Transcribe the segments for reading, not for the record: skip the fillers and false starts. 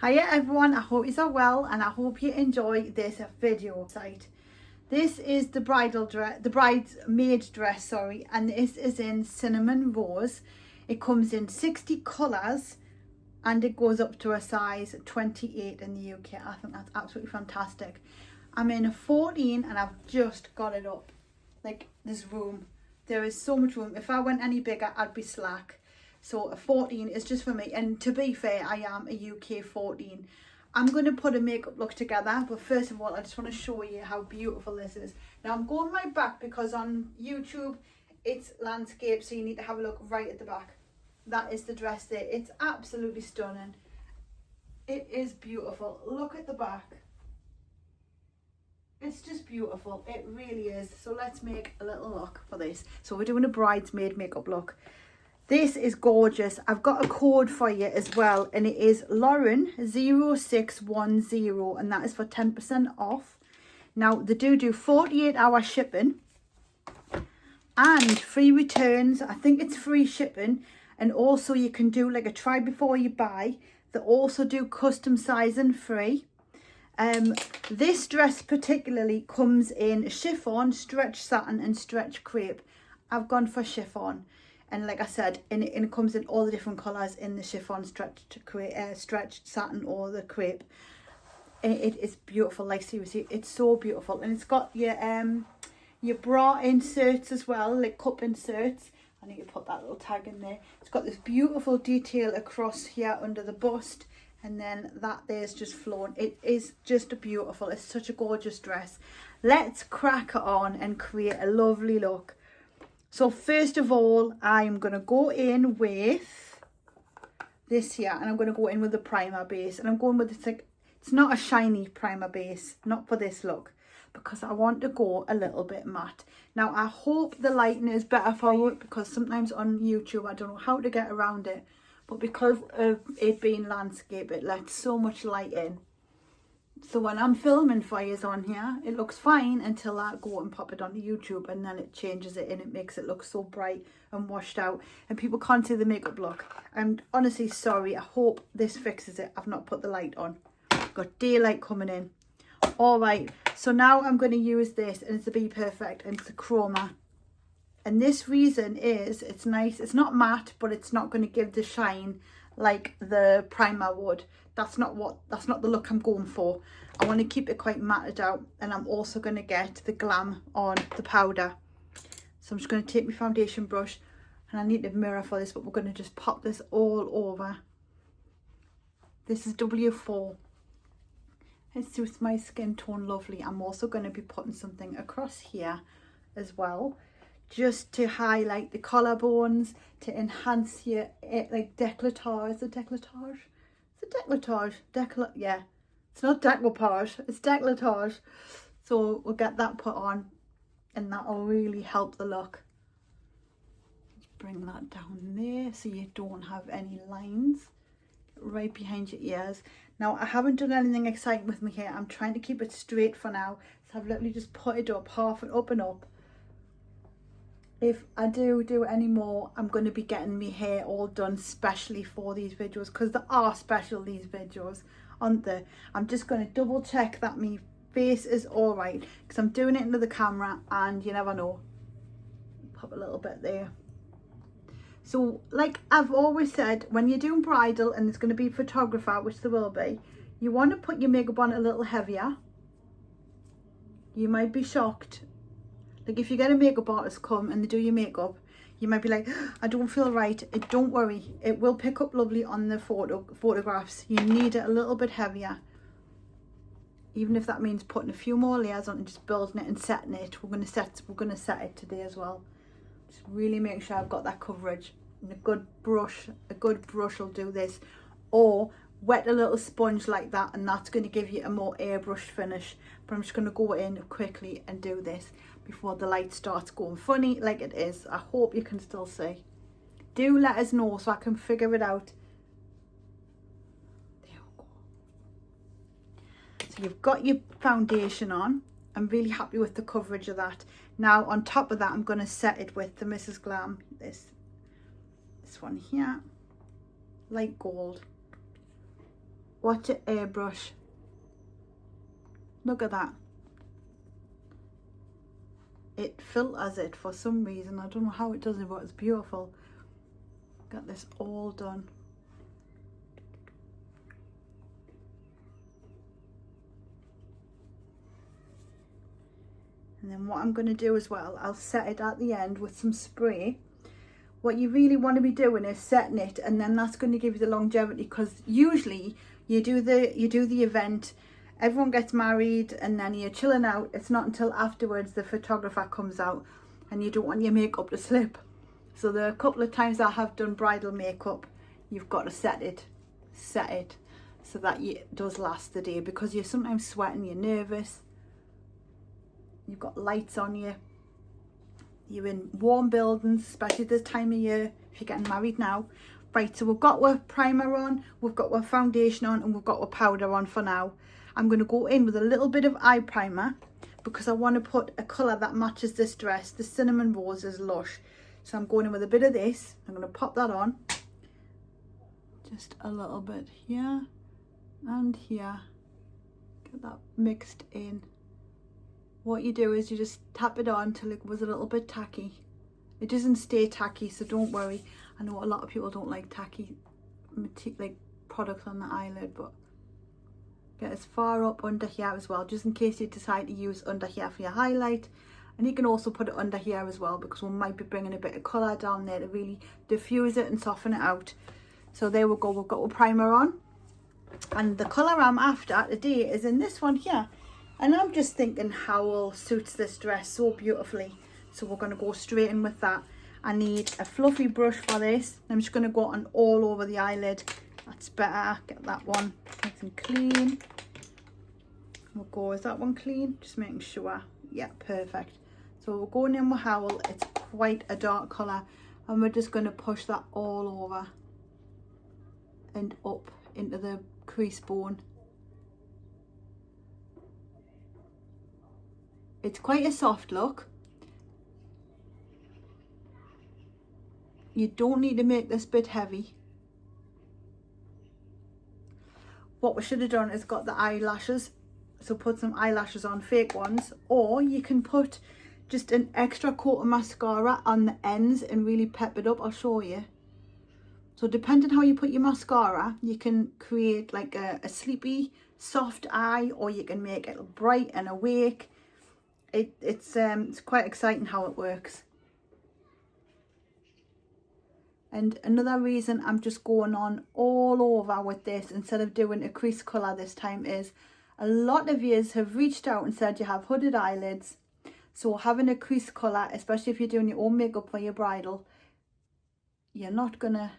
Hiya everyone, I hope you're well and I hope you enjoy this video site. This is the bridesmaid dress, and this is in cinnamon rose. It comes in 60 colours and it goes up to a size 28 in the UK. I think that's absolutely fantastic. I'm in a 14 and I've just got it up. Like, there's room. There is so much room. If I went any bigger, I'd be slack. So a 14 is just for me. And to be fair, I am a UK 14. I'm going to put a makeup look together. But first of all, I just want to show you how beautiful this is. Now, I'm going right back because on YouTube, it's landscape. So you need to have a look right at the back. That is the dress there. It's absolutely stunning. It is beautiful. Look at the back. It's just beautiful. It really is. So let's make a little look for this. So we're doing a bridesmaid makeup look. This is gorgeous. I've got a code for you as well, and it is Lauren0610, and that is for 10% off. Now, they do 48-hour shipping and free returns. I think it's free shipping, and also you can do like a try before you buy. They also do custom sizing free. This dress particularly comes in chiffon, stretch satin and stretch crepe. I've gone for chiffon. And like I said, and it comes in all the different colours in the chiffon, stretched satin or the crepe. It is beautiful, like seriously, it's so beautiful. And it's got your bra inserts as well, like cup inserts. I need to put that little tag in there. It's got this beautiful detail across here under the bust. And then that there's just flown. It is just beautiful. It's such a gorgeous dress. Let's crack it on and create a lovely look. So first of all, I'm going to go in with this here, and I'm going to go in with the primer base, and I'm going with it's not a shiny primer base, not for this look, because I want to go a little bit matte. Now I hope the lighting is better for you, because sometimes on YouTube I don't know how to get around it, but because of it being landscape, it lets so much light in. So when I'm filming for you on here, it looks fine until I go and pop it onto YouTube, and then it changes it and it makes it look so bright and washed out and people can't see the makeup look. I'm honestly sorry. I hope this fixes it. I've not put the light on. Got daylight coming in. All right, so now I'm going to use this, and it's the Be Perfect, and it's the chroma. And this reason is it's nice. It's not matte, but it's not going to give the shine like the primer would. That's not the look I'm going for. I want to keep it quite matted out, and I'm also going to get the glam on the powder. So I'm just going to take my foundation brush, and I need a mirror for this, but we're going to just pop this all over. This is W4. It suits my skin tone lovely. I'm also going to be putting something across here as well, just to highlight the collarbones, to enhance your like décolletage. Is it décolletage? It's a décolletage. Yeah, it's not découpage, it's décolletage. So we'll get that put on, and that'll really help the look. Just bring that down there so you don't have any lines right behind your ears. Now, I haven't done anything exciting with my hair. I'm trying to keep it straight for now. So I've literally just put it up, half it up and up. If I do any more, I'm going to be getting my hair all done specially for these videos, because they are special, these videos, aren't they? I'm just going to double check that my face is all right, because I'm doing it into the camera and you never know. Pop a little bit there. So like I've always said, when you're doing bridal and there's going to be a photographer, which there will be, you want to put your makeup on a little heavier. You might be shocked. Like if you get a makeup artist come and they do your makeup, you might be like, I don't feel right. Don't worry, it will pick up lovely on the photographs. You need it a little bit heavier. Even if that means putting a few more layers on and just building it and setting it. We're gonna set it today as well. Just really make sure I've got that coverage. And a good brush will do this. Or wet a little sponge like that, and that's going to give you a more airbrush finish. But I'm just going to go in quickly and do this before the light starts going funny like it is. I hope you can still see. Do let us know so I can figure it out. There we go. So you've got your foundation on. I'm really happy with the coverage of that. Now on top of that, I'm going to set it with the Mrs. Glam, this one here, light gold. Watch it airbrush. Look at that. It filters it for some reason. I don't know how it does it, but it's beautiful. Got this all done. And then what I'm going to do as well, I'll set it at the end with some spray. What you really want to be doing is setting it, and then that's going to give you the longevity, because usually you do the event, everyone gets married, and then you're chilling out. It's not until afterwards the photographer comes out, and you don't want your makeup to slip. So the couple of times I have done bridal makeup, you've got to set it so that it does last the day, because you're sometimes sweating, you're nervous, you've got lights on you, you're in warm buildings, especially this time of year if you're getting married now. Right, so we've got our primer on, we've got our foundation on, and we've got our powder on for now. I'm going to go in with a little bit of eye primer because I want to put a colour that matches this dress. The cinnamon rose is lush, so I'm going in with a bit of this. I'm going to pop that on, just a little bit here and here. Get that mixed in. What you do is you just tap it on till it was a little bit tacky. It doesn't stay tacky, so don't worry. I know a lot of people don't like tacky like products on the eyelid, but get as far up under here as well, just in case you decide to use under here for your highlight. And you can also put it under here as well, because we might be bringing a bit of colour down there to really diffuse it and soften it out. So there we go, we've got our primer on. And the colour I'm after today is in this one here. And I'm just thinking Howl suits this dress so beautifully. So we're going to go straight in with that. I need a fluffy brush for this. I'm just going to go on all over the eyelid. That's better. Get that one nice and clean. We'll go, is that one clean? Just making sure. Yeah, perfect. So we're going in with Howl. It's quite a dark colour. And we're just going to push that all over and up into the crease bone. It's quite a soft look. You don't need to make this bit heavy. What we should have done is got the eyelashes. So put some eyelashes on, fake ones. Or you can put just an extra coat of mascara on the ends and really pep it up. I'll show you. So depending how you put your mascara, you can create like a sleepy, soft eye, or you can make it bright and awake. It's quite exciting how it works. And another reason I'm just going on all over with this instead of doing a crease colour this time is a lot of you have reached out and said you have hooded eyelids. So having a crease colour, especially if you're doing your own makeup for your bridal, you're not going to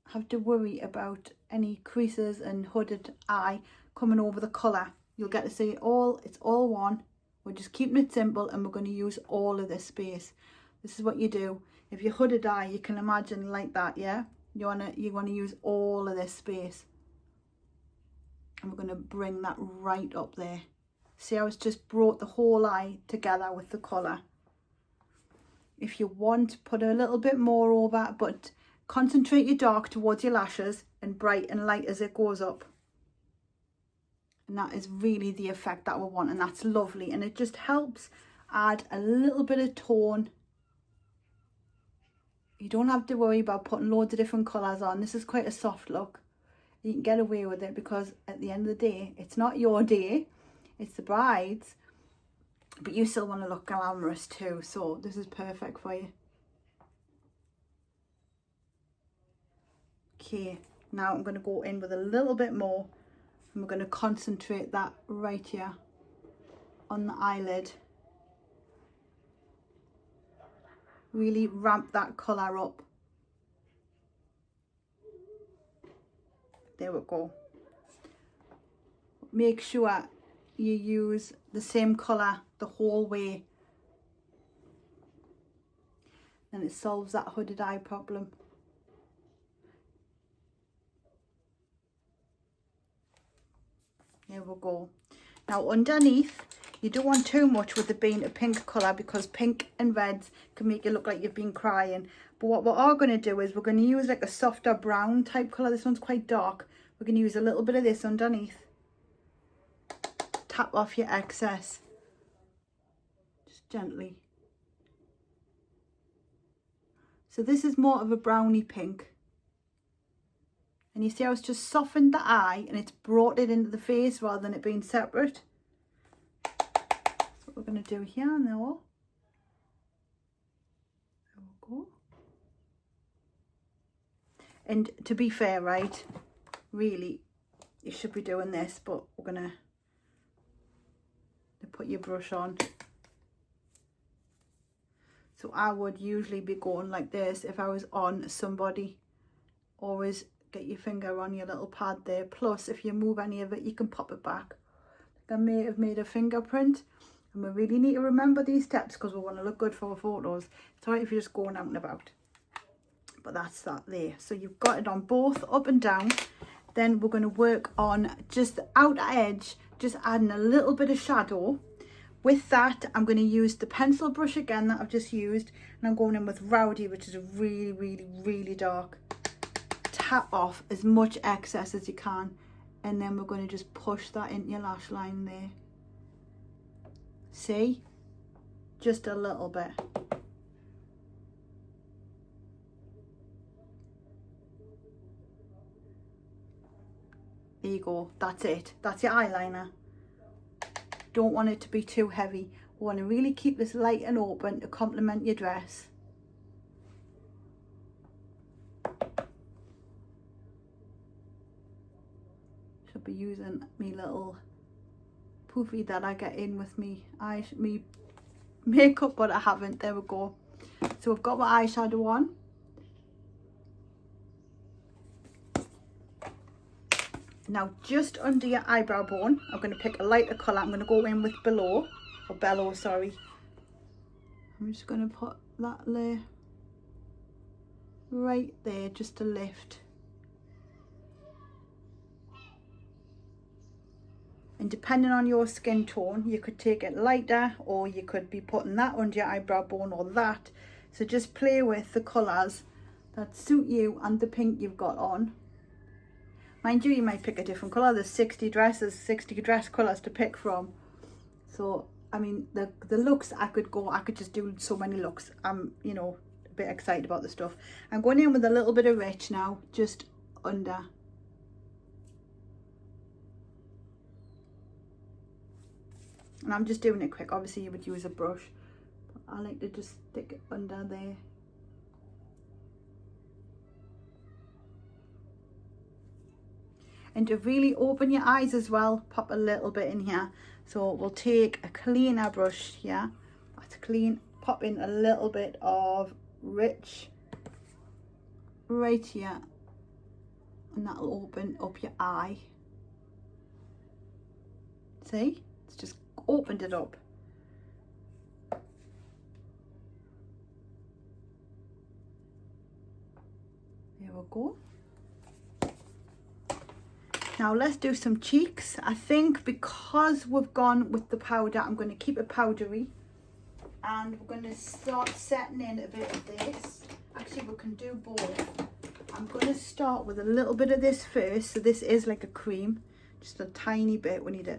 have to worry about any creases and hooded eye coming over the colour. You'll get to see it all, it's all one. We're just keeping it simple, and we're going to use all of this space. This is what you do. If you're hooded eye, you can imagine like that, yeah? You want to use all of this space. And we're going to bring that right up there. See how it's just brought the whole eye together with the colour. If you want, put a little bit more over, but concentrate your dark towards your lashes and bright and light as it goes up. And that is really the effect that we want, and that's lovely. And it just helps add a little bit of tone. You don't have to worry about putting loads of different colours on. This is quite a soft look. You can get away with it because at the end of the day, it's not your day, it's the bride's. But you still want to look glamorous too, so this is perfect for you. Okay, now I'm going to go in with a little bit more. And we're going to concentrate that right here on the eyelid. Really ramp that colour up. There we go. Make sure you use the same colour the whole way. And it solves that hooded eye problem. There we go. Now underneath, you don't want too much with it being a pink colour, because pink and reds can make you look like you've been crying. But what we are going to do is we're going to use like a softer brown type colour. This one's quite dark, we're going to use a little bit of this underneath. Tap off your excess. Just gently. So this is more of a brownie pink. And you see how it's just softened the eye and it's brought it into the face rather than it being separate. That's what we're going to do here now. There we go. And to be fair, right, really, you should be doing this, but we're going to put your brush on. So I would usually be going like this if I was on somebody. Always get your finger on your little pad there. Plus, if you move any of it, you can pop it back. I may have made a fingerprint. And we really need to remember these steps because we want to look good for our photos. It's alright if you're just going out and about. But that's that there. So you've got it on both up and down. Then we're going to work on just the outer edge, just adding a little bit of shadow. With that, I'm going to use the pencil brush again that I've just used. And I'm going in with Rowdy, which is really, really, really dark. Tap off as much excess as you can. And then we're going to just push that into your lash line there. See? Just a little bit. There you go, that's it. That's your eyeliner. Don't want it to be too heavy. We want to really keep this light and open to complement your dress. Should be using me little poofy that I get in with me makeup, but I haven't. There we go. So I've got my eyeshadow on. Now just under your eyebrow bone, I'm going to pick a lighter colour. I'm going to go in with Bellow, sorry. I'm just going to put that layer right there just to lift. And depending on your skin tone, you could take it lighter or you could be putting that under your eyebrow bone or that. So just play with the colours that suit you and the pink you've got on. Mind you, you might pick a different colour. There's 60 dress colours to pick from. So, I mean, the looks I could just do so many looks. I'm, you know, a bit excited about the stuff. I'm going in with a little bit of Rich now, just under. And I'm just doing it quick. Obviously, you would use a brush. But I like to just stick it under there. And to really open your eyes as well, pop a little bit in here. So we'll take a cleaner brush here. That's clean. Pop in a little bit of Rich right here. And that'll open up your eye. See? It's just opened it up. There we go. Now let's do some cheeks. I think because we've gone with the powder, I'm going to keep it powdery. And we're going to start setting in a bit of this. Actually, we can do both. I'm going to start with a little bit of this first. So this is like a cream. Just a tiny bit. We need a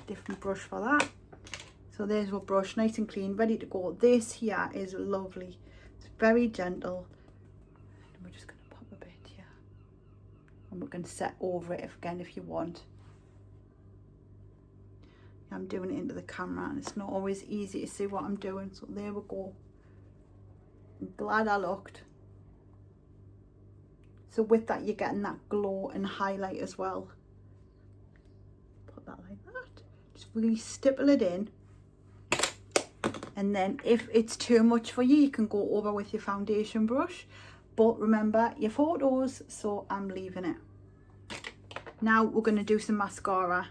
different brush for that. So there's our brush, nice and clean, ready to go. This here is lovely. It's very gentle. And we're just going to pop a bit here. And we're going to set over it again if you want. I'm doing it into the camera and it's not always easy to see what I'm doing. So there we go. I'm glad I looked. So with that, you're getting that glow and highlight as well. Put that like that. Just really stipple it in. And then if it's too much for you, you can go over with your foundation brush. But remember, your photos, so I'm leaving it. Now we're going to do some mascara.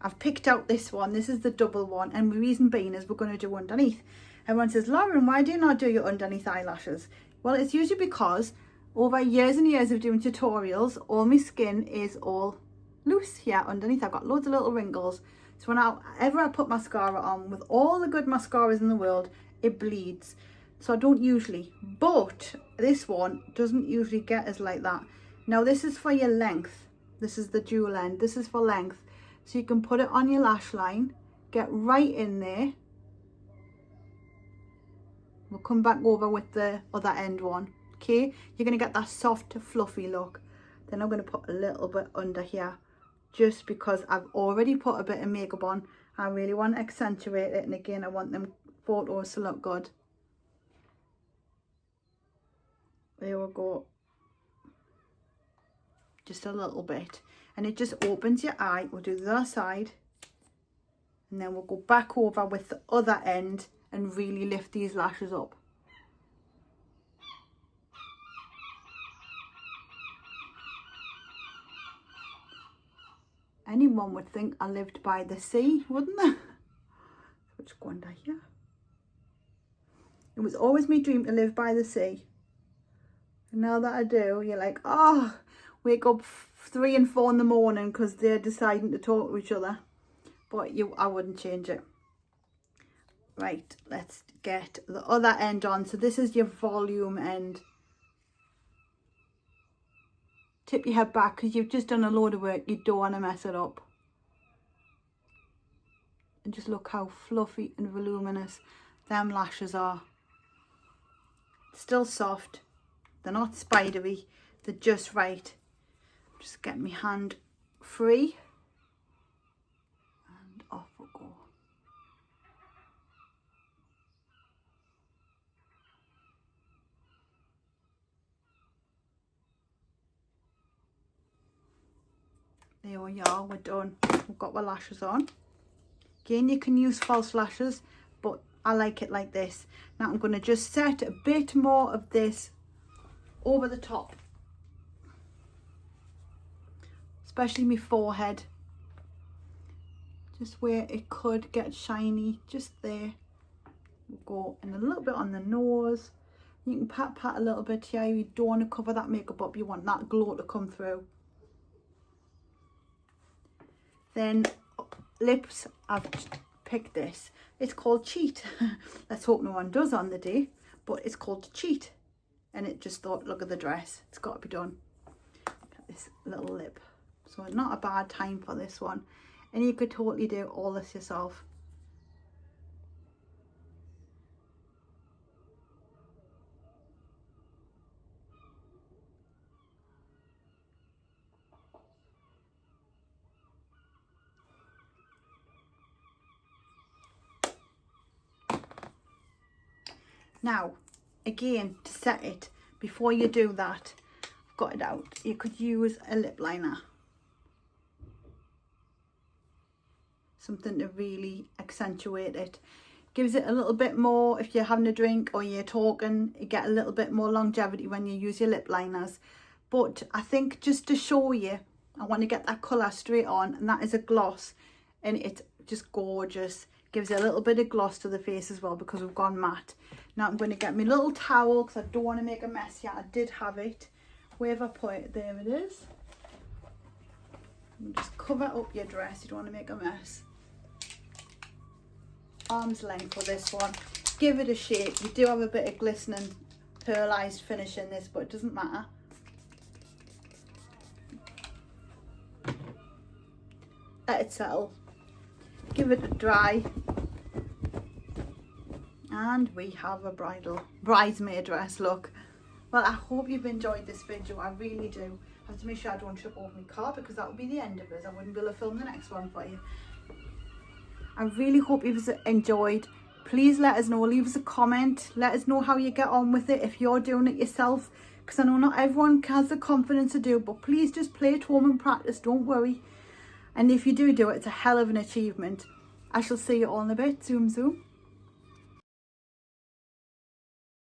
I've picked out this one. This is the double one. And the reason being is we're going to do underneath. Everyone says, Lauren, why do you not do your underneath eyelashes? Well, it's usually because over years and years of doing tutorials, all my skin is all loose here underneath. I've got loads of little wrinkles. So whenever I put mascara on, with all the good mascaras in the world, it bleeds. So I don't usually. But this one doesn't usually get as like that. Now this is for your length. This is the dual end. This is for length. So you can put it on your lash line, get right in there. We'll come back over with the other end one. Okay, you're going to get that soft, fluffy look. Then I'm going to put a little bit under here, just because I've already put a bit of makeup on. I really want to accentuate it, and again, I want them photos to look good. There we go. Just a little bit, and it just opens your eye. We'll do the other side, and then we'll go back over with the other end and really lift these lashes up. Anyone would think I lived by the sea, wouldn't they? Which go under here. It was always my dream to live by the sea, and now that I do, you're like, oh, wake up 3 and 4 in the morning because they're deciding to talk to each other. But I wouldn't change it. Right, let's get the other end on. So this is your volume end. Tip your head back because you've just done a load of work. You don't want to mess it up. And just look how fluffy and voluminous them lashes are. Still soft. They're not spidery. They're just right. Just get my hand free. And off we go. There we are, we're done. We've got our lashes on. Again, you can use false lashes, but I like it like this. Now I'm going to just set a bit more of this over the top. Especially my forehead. Just where it could get shiny, just there. We'll go in a little bit on the nose. You can pat a little bit here. You don't want to cover that makeup up. You want that glow to come through. Then lips, I've picked this. It's called Cheat. Let's hope no one does on the day, but it's called Cheat. And it just thought, look at the dress. It's got to be done. Get this little lip. So not a bad time for this one. And you could totally do all this yourself. Now, again, to set it, before you do that, I've got it out, you could use a lip liner. Something to really accentuate it. Gives it a little bit more, if you're having a drink or you're talking, you get a little bit more longevity when you use your lip liners. But I think just to show you, I want to get that colour straight on, and that is a gloss, and it's just gorgeous. Gives it a little bit of gloss to the face as well because we've gone matte. Now I'm going to get my little towel because I don't want to make a mess yet. I did have it. Where have I put it? There it is. And just cover up your dress. You don't want to make a mess. Arm's length for this one. Give it a shake. You do have a bit of glistening, pearlized finish in this, but it doesn't matter. Let it settle. Give it a dry. And we have a bridesmaid dress look. Well, I hope you've enjoyed this video. I really do. I have to make sure I don't trip over my car because that would be the end of it. I wouldn't be able to film the next one for you. I really hope you've enjoyed. Please let us know. Leave us a comment. Let us know how you get on with it if you're doing it yourself. Because I know not everyone has the confidence to do. But please just play at home and practice. Don't worry. And if you do it, it's a hell of an achievement. I shall see you all in a bit. Zoom, zoom.